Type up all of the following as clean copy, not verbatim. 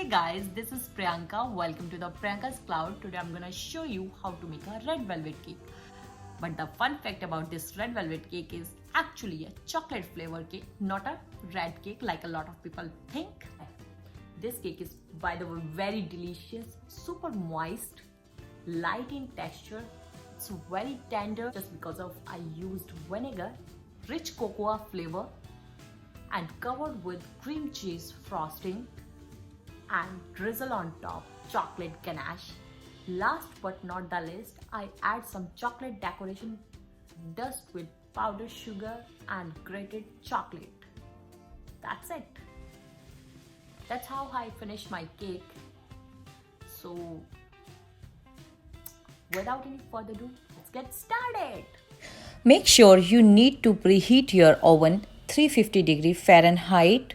Hey guys, this is Priyanka. Welcome to the Priyanka's Cloud. Today I'm gonna show you how to make a red velvet cake. But the fun fact about this red velvet cake is actually a chocolate flavor cake, not a red cake like a lot of people think. This cake is, by the way, very delicious, super moist, light in texture. It's very tender just because of I used vinegar, rich cocoa flavor, and covered with cream cheese frosting and drizzle on top chocolate ganache. Last but not the least, I add some chocolate decoration dust with powdered sugar and grated chocolate. That's it. That's how I finish my cake. So without any further ado, let's get started. Make sure you need to preheat your oven 350 Fahrenheit.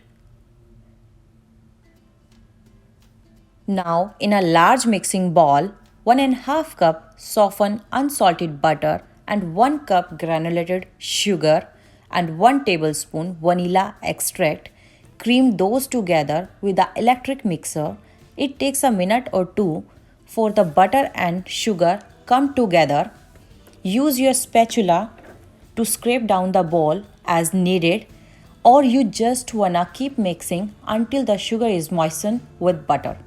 Now in a large mixing bowl, 1.5 cup softened unsalted butter and 1 cup granulated sugar and 1 tablespoon vanilla extract. Cream those together with the electric mixer. It takes a minute or two for the butter and sugar come together. Use your spatula to scrape down the bowl as needed, or you just wanna keep mixing until the sugar is moistened with butter.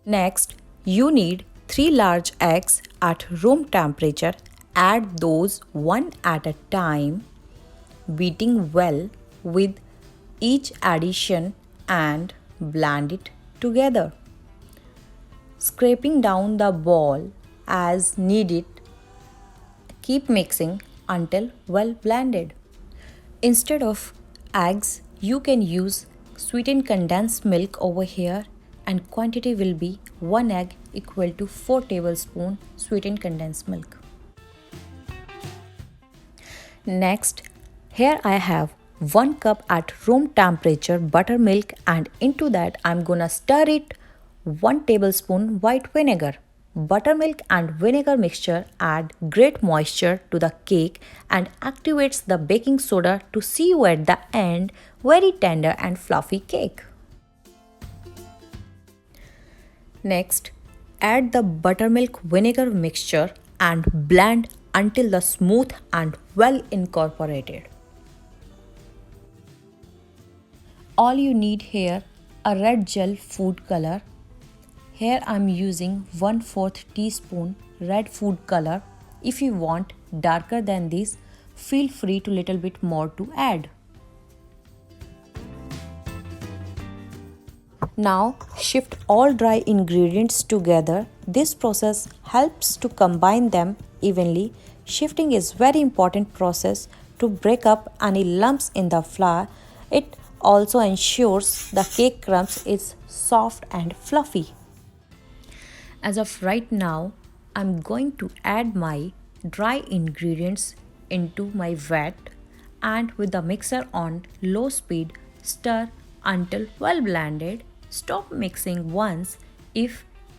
Next, you need 3 large eggs at room temperature. Add those one at a time, beating well with each addition and blend it together. Scraping down the bowl as needed. Keep mixing until well blended. Instead of eggs, you can use sweetened condensed milk over here, and quantity will be 1 egg equal to 4 tablespoons sweetened condensed milk. Next, here I have 1 cup at room temperature buttermilk, and into that I'm gonna stir it 1 tablespoon white vinegar. Buttermilk and vinegar mixture add great moisture to the cake and activates the baking soda to see you at the end very tender and fluffy cake. Next, add the buttermilk vinegar mixture and blend until the smooth and well incorporated. All you need here a red gel food color. Here I'm using 1/4 teaspoon red food color. If you want darker than this, feel free to little bit more to add. Now shift all dry ingredients together. This process helps to combine them evenly. Shifting is very important process to break up any lumps in the flour. It also ensures the cake crumbs is soft and fluffy. As of right now, I'm going to add my dry ingredients into my vat, and with the mixer on low speed, stir until well blended. Stop mixing once if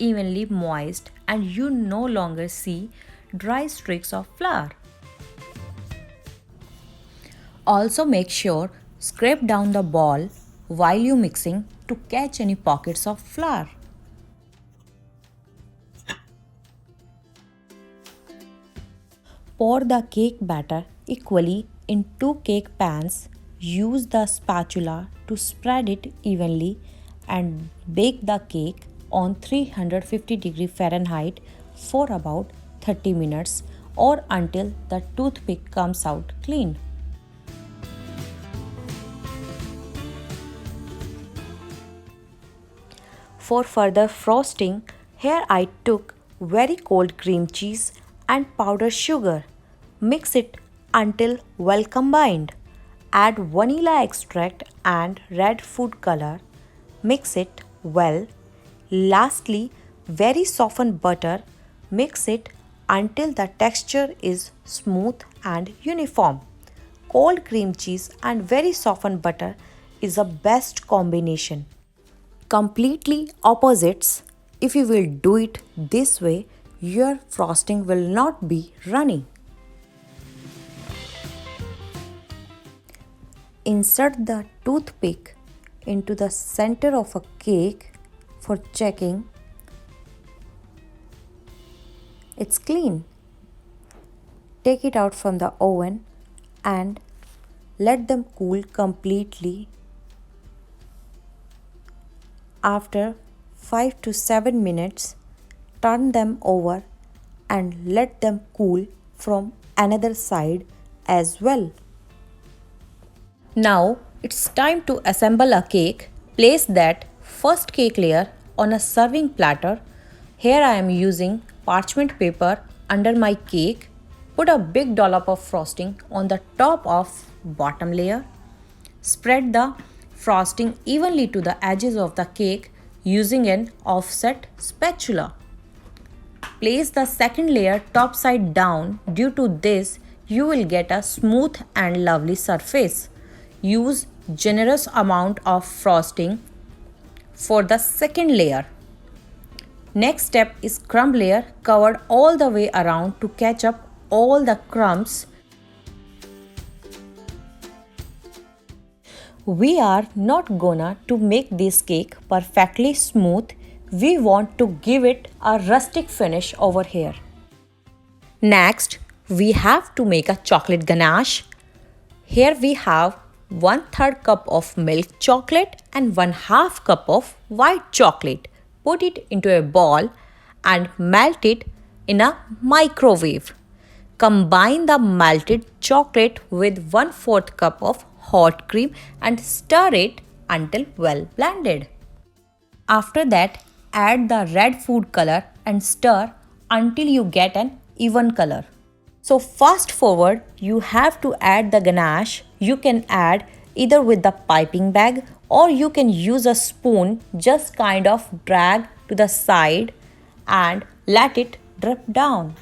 evenly moist and you no longer see dry streaks of flour. Also make sure scrape down the ball while you mixing to catch any pockets of flour. Pour the cake batter equally in 2 cake pans. Use the spatula to spread it evenly and bake the cake on 350 Fahrenheit for about 30 minutes or until the toothpick comes out clean. For further frosting, here I took very cold cream cheese and powdered sugar. Mix it until well combined. Add vanilla extract and red food color. Mix it well. Lastly, very softened butter. Mix it until the texture is smooth and uniform. Cold cream cheese and very softened butter is the best combination. Completely opposites. If you will do it this way, your frosting will not be runny. Insert the toothpick into the center of a cake for checking it's clean. Take it out from the oven and let them cool completely. After 5 to 7 minutes, turn them over and let them cool from another side as well. Now it's time to assemble a cake. Place that first cake layer on a serving platter. Here I am using parchment paper under my cake. Put a big dollop of frosting on the top of bottom layer. Spread the frosting evenly to the edges of the cake using an offset spatula. Place the second layer top side down. Due to this, you will get a smooth and lovely surface. Use generous amount of frosting for the second layer. Next step is crumb layer covered all the way around to catch up all the crumbs. We are not gonna to make this cake perfectly smooth. We want to give it a rustic finish over here. Next, we have to make a chocolate ganache. Here we have 1/3 cup of milk chocolate and 1/2 cup of white chocolate. Put it into a bowl and melt it in a microwave. Combine the melted chocolate with 1/4 cup of hot cream and stir it until well blended. After that, add the red food color and stir until you get an even color. So fast forward, you have to add the ganache. You can add either with the piping bag or you can use a spoon, just kind of drag to the side and let it drip down.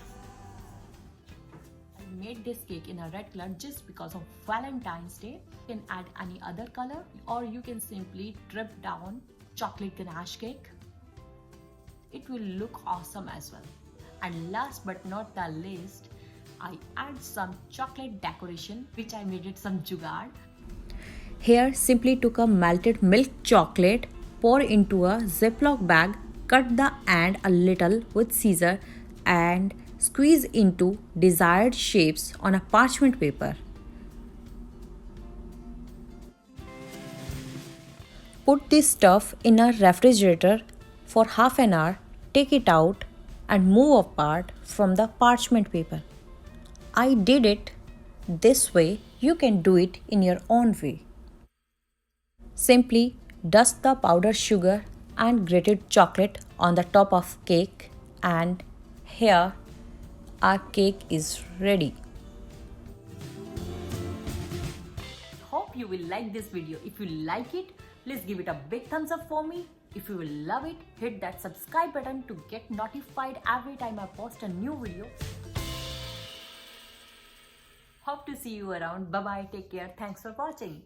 I made this cake in a red color just because of Valentine's Day. You can add any other color or you can simply drip down chocolate ganache cake. It will look awesome as well. And last but not the least, I add some chocolate decoration which I made it some jugaad. Here simply took a melted milk chocolate, pour into a Ziploc bag, cut the end a little with scissor and squeeze into desired shapes on a parchment paper. Put this stuff in a refrigerator for half an hour, take it out and move apart from the parchment paper. I did it this way, you can do it in your own way. Simply dust the powdered sugar and grated chocolate on the top of cake and here our cake is ready. Hope you will like this video. If you like it, please give it a big thumbs up for me. If you will love it, hit that subscribe button to get notified every time I post a new video. Hope to see you around. Bye bye. Take care. Thanks for watching.